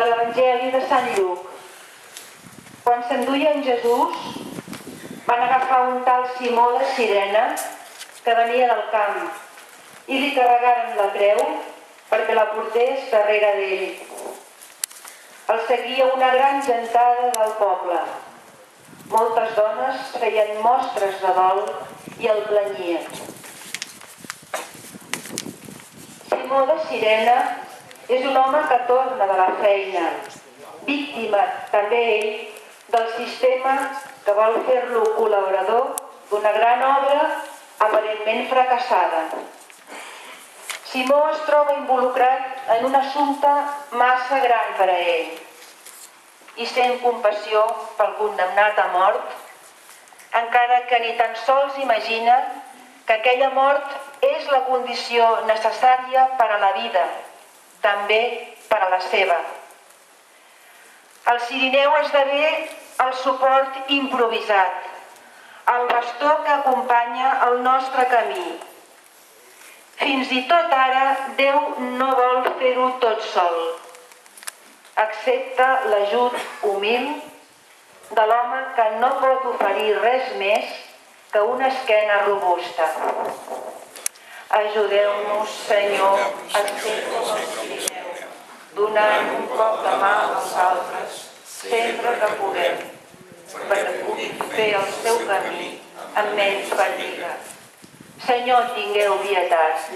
de l'Evangeli de Sant Lluc. Quan s'enduien Jesús, van agafar un tal Simó de Cirene, que venia del camp, i li carregaren la creu perquè la portés darrere d'ell. El seguia una gran gentada del poble. Moltes dones feien mostres de dol i el planyien. Simó de Cirene és un home que torna de la feina, víctima també ell del sistema que vol fer-lo col·laborador d'una gran obra aparentment fracassada. Simó es troba involucrat en un assumpte massa gran per a ell i sent compassió pel condemnat a mort, encara que ni tan sols imagina que aquella mort és la condició necessària per a la vida, també per a la seva. El Cirineu esdevé el suport improvisat, el bastó que acompanya el nostre camí. Fins i tot ara, Déu no vol fer-ho tot sol. Accepta l'ajut humil de l'home que no pot oferir res més que una esquena robusta. Ajudeu-nos, Senyor, a ser com el Cirineu, donant un cop de mà als altres, sempre que puguem, perquè puguin fer el seu camí amb menys fatiga. Senyor, tingueu pietat.